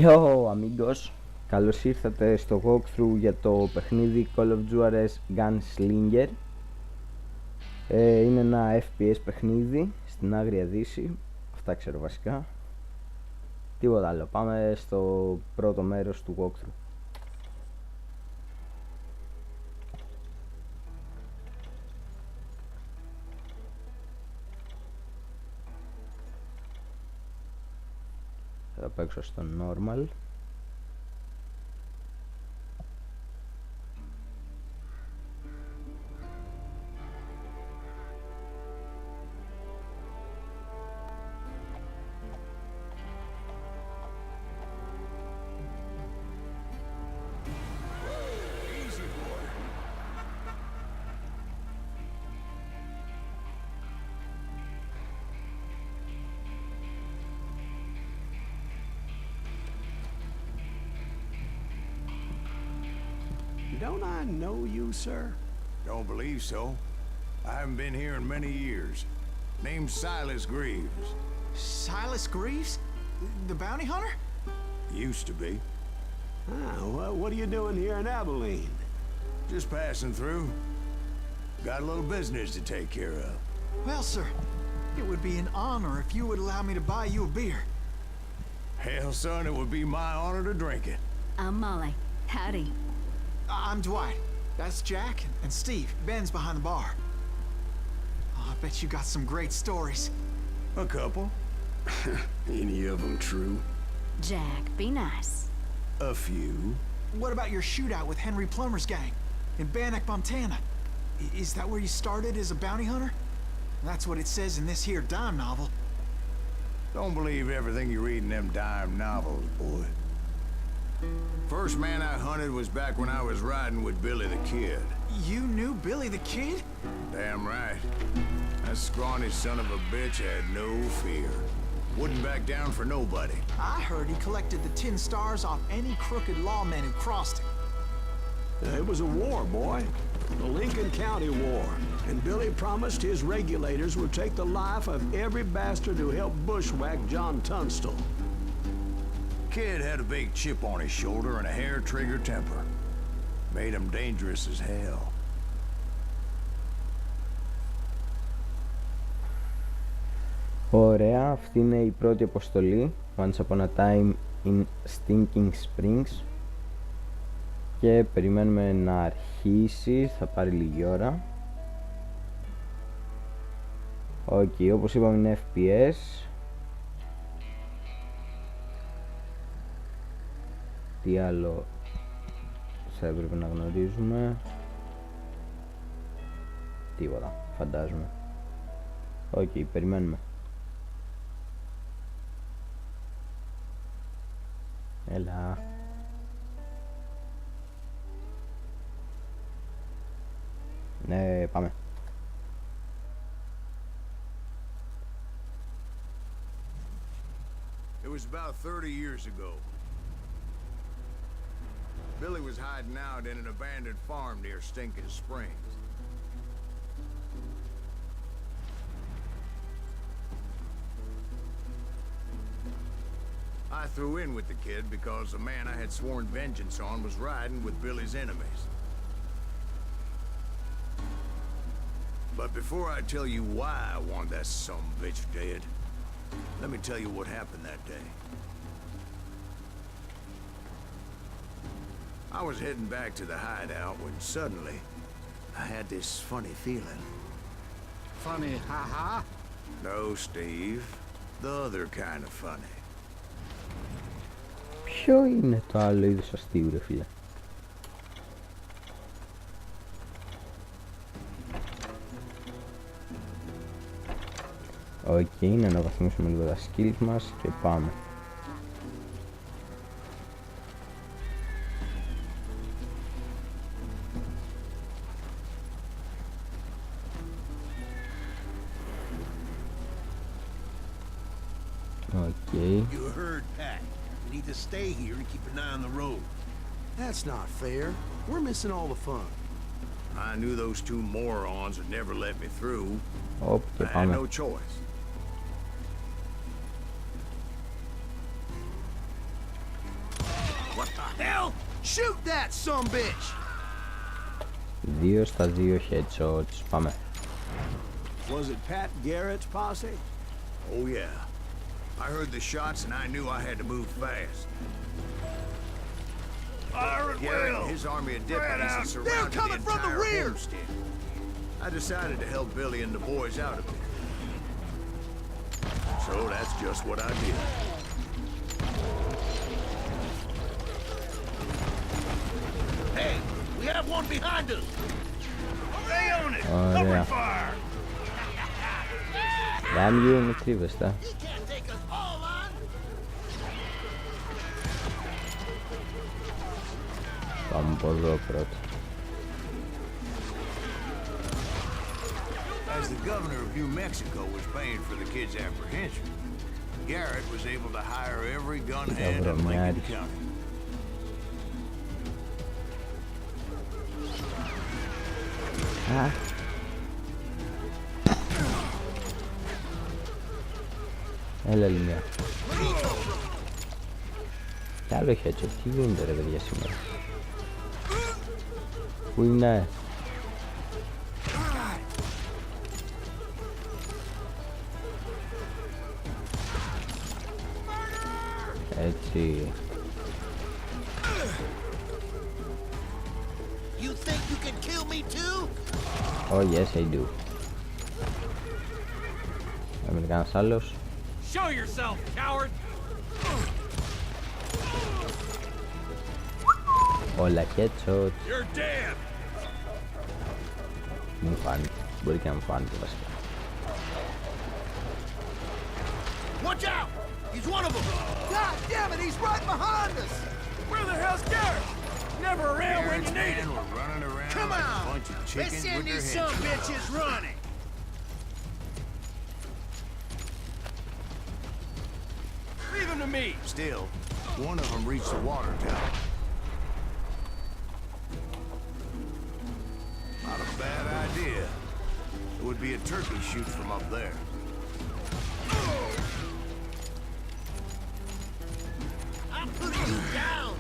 Yo amigos, καλώς ήρθατε στο walkthrough για το παιχνίδι Call of Juarez Gunslinger. Είναι ένα FPS παιχνίδι στην Άγρια Δύση, αυτά ξέρω βασικά. Τίποτα άλλο, πάμε στο πρώτο μέρος του walkthrough. Θα παίξω στο normal. Don't I know you, sir? Don't believe so. I haven't been here in many years. Name's Silas Greaves. Silas Greaves? The bounty hunter? Used to be. Well, what are you doing here in Abilene? Just passing through. Got a little business to take care of. Well, sir, it would be an honor if you would allow me to buy you a beer. Hell, son, it would be my honor to drink it. I'm Molly. Howdy. I'm Dwight. That's Jack and Steve. Ben's behind the bar. Oh, I bet you got some great stories. A couple. Any of them true? Jack, be nice. A few. What about your shootout with Henry Plummer's gang in Bannock, Montana? Is that where you started as a bounty hunter? That's what it says in this here dime novel. Don't believe everything you read in them dime novels, boy. First man I hunted was back when I was riding with Billy the Kid. You knew Billy the Kid? Damn right. That scrawny son of a bitch had no fear. Wouldn't back down for nobody. I heard he collected the 10 stars off any crooked lawmen who crossed him. It was a war, boy. The Lincoln County War. And Billy promised his regulators would take the life of every bastard who helped bushwhack John Tunstall. Kid had a big chip on his shoulder and a hair-trigger temper. Made him dangerous as hell. Ωραία, αυτή είναι η πρώτη αποστολή, Once Upon a Time in Stinking Springs. Και περιμένουμε να αρχίσει, θα πάρει λίγη ώρα. Ok, όπως είπαμε είναι FPS. Τι άλλο θα έπρεπε να γνωρίζουμε? Τίποτα, φαντάζομαι. Ok, περιμένουμε. Έλα. Ναι, πάμε. It was about 30 years ago. Billy was hiding out in an abandoned farm near Stinking Springs. I threw in with the kid because the man I had sworn vengeance on was riding with Billy's enemies. But before I tell you why I want that sumbitch dead, let me tell you what happened that day. I was heading back to the hideout when suddenly I had this funny feeling. Funny, ha-ha? No, Steve. The other kind of funny. Ποιο είναι το άλλο είδος αστείου, ρε φίλε? Ok, να αναβαθμίσουμε λίγο τα skills μας και πάμε. Okay. You heard Pat. We need to stay here and keep an eye on the road. That's not fair. We're missing all the fun. I knew those two morons would never let me through. Hop, και I had πάμε. no choice. Shoot that sumbitch! 2 στα 2 headshots. Πάμε. Was it Pat Garrett's posse? Oh, yeah. I heard the shots and I knew I had to move fast. Fire at Garrett will! and his army of deputies had surrounded They're coming the from the entire rear! homestead. I decided to help Billy and the boys out of it. So that's just what I did. Hey, we have one behind us! Stay on it! Oh, Cover yeah. fire! Damn you, με κρύβεστε. He can't take us all on! Πάμε από εδώ πρώτα. As the governor of New Mexico was paying for the kid's apprehension, Garrett was able to hire every gun hand in Lincoln County. Α. Έλα άλλη μια. Κι άλλο headshot. Τι γίνεται ρε παιδιά σήμερα. Πού είναι. Έτσι. You think you can kill me too? Oh yes I do. Έμεινε κανένας άλλος. Show yourself, coward! Όλα headshot. You're dead! Μου φάνηκε. Μπορεί και να μου φάνηκε βασικά. Watch out! He's one of them! God damn it, he's right behind us! Where the hell's Garrett? Never around when you need him! Men were running around Come like on! a bunch of Let's chickens send with their these heads. sumbitches running! Leave him to me! Still, one of them reached the water tower. Not a bad idea. It would be a turkey shoot from up there. I'm putting you down!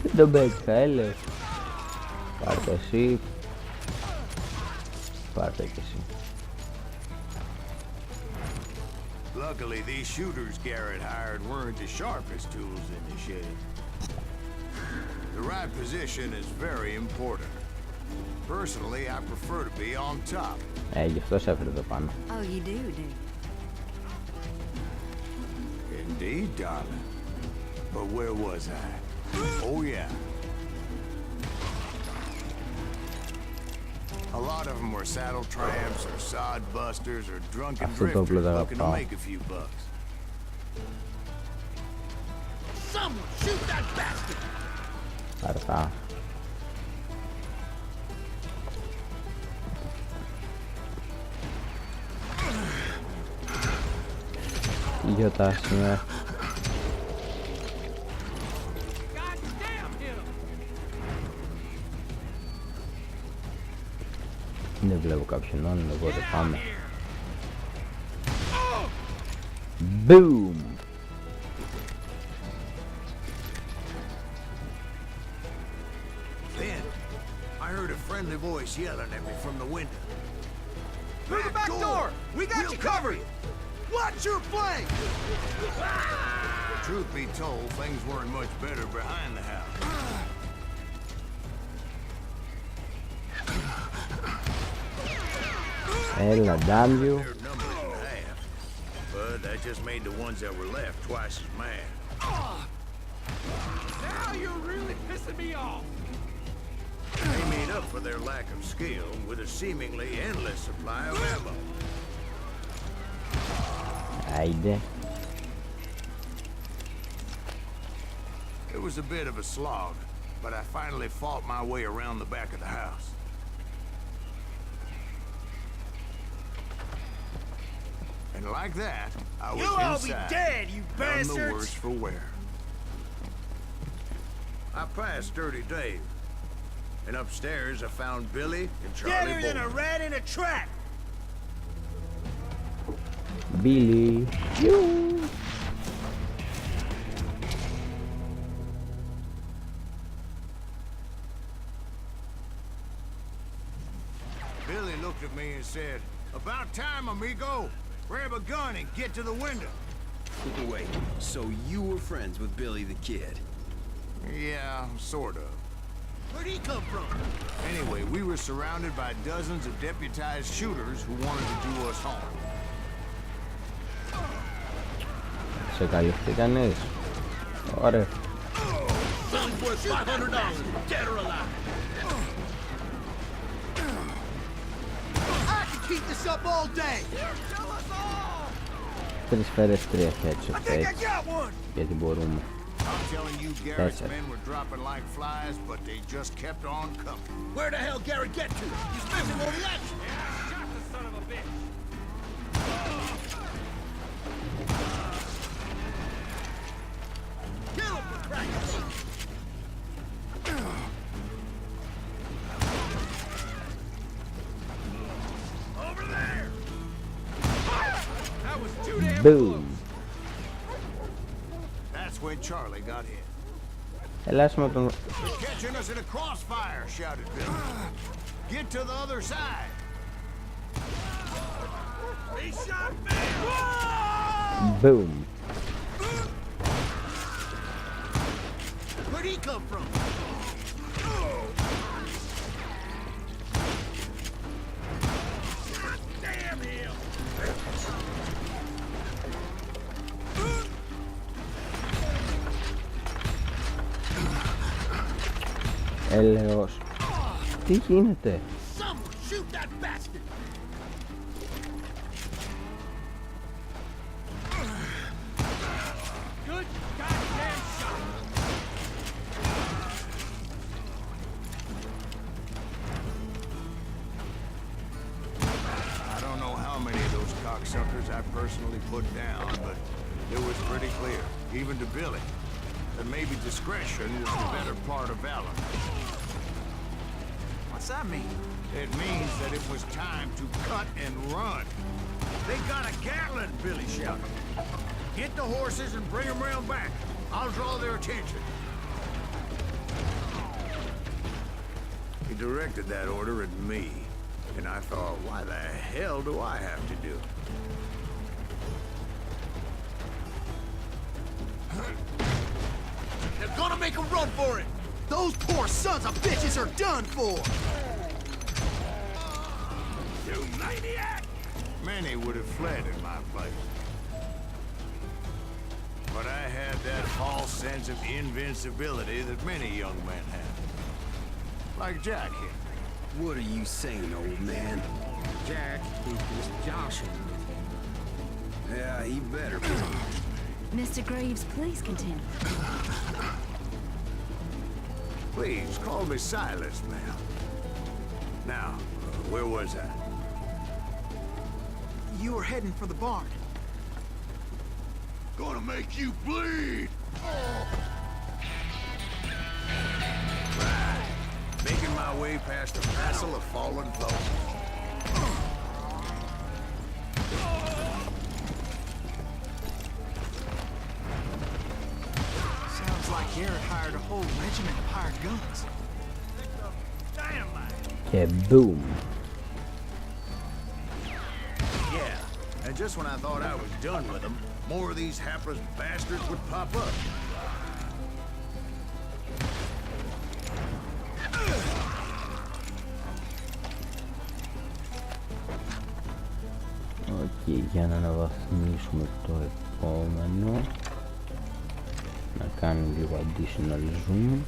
Δεν τον παίξα, έλε. Πάρ' το εσύ. Πάρ' το και εσύ. Luckily, these shooters Garrett hired weren't the sharpest tools in the shed. The right position is very important. Personally, I prefer to be on top. Γι' αυτό σε έφερε εδώ πάνω. Oh, you do, do you? Indeed, darling. But where was I? Oh, yeah. A lot of them were saddle tramps or sod busters or drunken Αυτό το όπλο drifters δεν looking to αγαπάω. make a few bucks. Someone shoot that bastard! Πάρε τα. Γιοτάσουμε. God damn him! Δεν βλέπω κάποιον άλλον, οπότε Get out πάμε. here! Boom! Then, I heard a friendly voice yelling at me from the window. Through the back door! We got you covered! Watch your flank! Truth be told, things weren't much better behind the house. Έλα, damn you. They're numbered in half, but that just made the ones that were left twice as mad. Now you're really pissing me off! They made up for their lack of skill with a seemingly endless supply of ammo. Άιντε. It was a bit of a slog, but I finally fought my way around the back of the house. And like that, I was You all be inside, dead, you none the bastards! worse for wear. I passed Dirty Dave, and upstairs I found Billy and Charlie Deader than a Bolton. rat in a trap! Billy. You. at me and said, "About time, amigo. Grab a gun and get to the window." Wait, so you were friends with Billy the Kid? Yeah, sort of. Where'd he come from? Anyway, we were surrounded by dozens of deputized shooters who wanted to do us harm. Σε καλυφθεί κανείς? Ωραία. Billy's worth $500, dead or alive. I can keep this up all day. Τρεις σφαίρες, 3 headshots έτσι. Γιατί μπορούμε. I'm telling you, Garrett's men were dropping like flies, but they just kept on coming. Where the hell Garrett get to? He's missing all the action. Shot the son of a bitch. Kill him for practice. Over there. That was too damn Boom. That's when Charlie got hit. Ελάσουμε τον... "They're catching us in a crossfire," shouted Billy. "Get to the other side." He shot me. Boom. Where'd he come from? Damn him. Έλεος. Τι γίνεται? Someone shoot that bastard. good goddamn shot. I don't know how many of those cocksuckers I personally put down, but it was pretty clear, even to Billy, that maybe discretion was the better part of valor. What's that mean? It means that it was time to cut and run. "They got a Gatling," Billy shouted. "Get the horses and bring them round back. I'll draw their attention." He directed that order at me, and I thought, why the hell do I have to do it? They're gonna make a run for it. Those poor sons of bitches are done for. You maniac! Many would have fled in my place. But I had that false sense of invincibility that many young men have. Like Jack here. What are you saying, old man? Jack is just joshing with you. Yeah, he better be. Mr. Graves, please continue. Please, call me Silas, ma'am. Now, where was I? You were heading for the barn. Gonna make you bleed! Right. Making my way past a passel of fallen foes. Sounds like Garrett hired a whole regiment of hired guns. Dynamite. Και boom. Yeah, and just when I thought I was done with them, more of these hapless bastards would pop up. Οκ, για να αναβαθμίσουμε το επόμενο. Να κάνουμε λίγο additional zoom.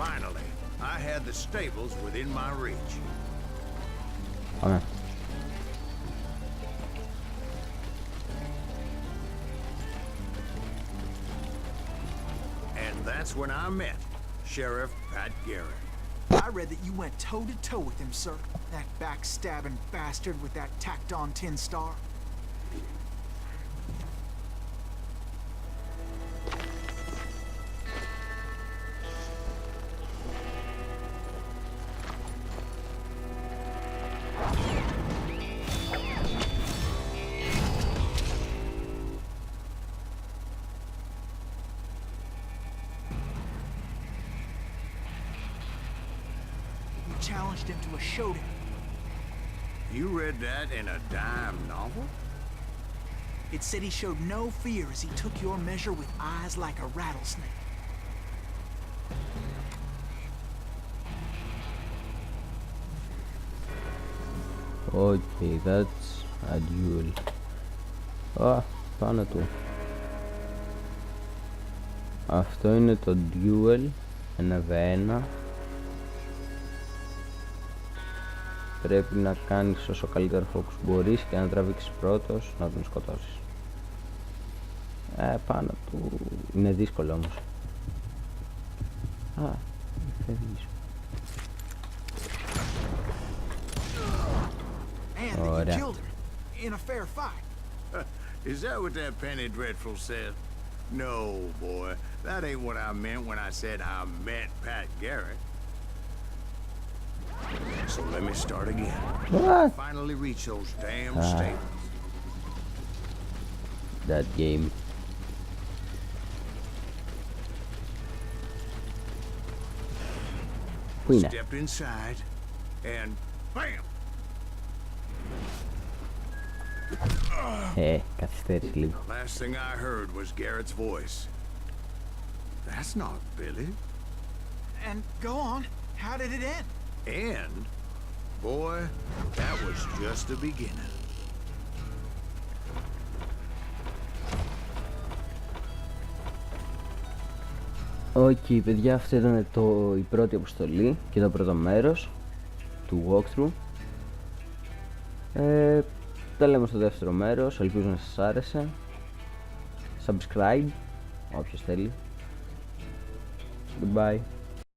Finally, I had the stables within my reach. Πάμε. And that's when I met Sheriff Pat Garrett. I read that you went toe-to-toe with him, sir. That backstabbing bastard with that tacked-on tin star. Challenged him to a showdown. You read that in a dime novel? It said he showed no fear as he took your measure with eyes like a rattlesnake. Okay, that's a duel. Πάνω του. Αυτό είναι το duel 1v1. Πρέπει να κάνεις όσο καλύτερο focus μπορείς και να τραβήξεις πρώτος να τον σκοτώσεις. Πάνω του. Είναι δύσκολο όμως. Φεύγεις. And you killed him in a fair fight. Is that what that penny dreadful said? No, boy. That ain't what I meant when I said I met Pat Garrett. So let me start again. What? Finally reach those damn stables. That game. Πού είναι? Stepped inside and bam! Καθυστέρησε λίγο. Last thing I heard was Garrett's voice. That's not Billy. And go on. How did it end? And, boy, that was just the beginning. Ok, παιδιά, αυτή ήταν η πρώτη αποστολή και το πρώτο μέρος του walkthrough. Τα λέμε στο δεύτερο μέρος, ελπίζω να σας άρεσε. Subscribe, όποιος θέλει. Goodbye.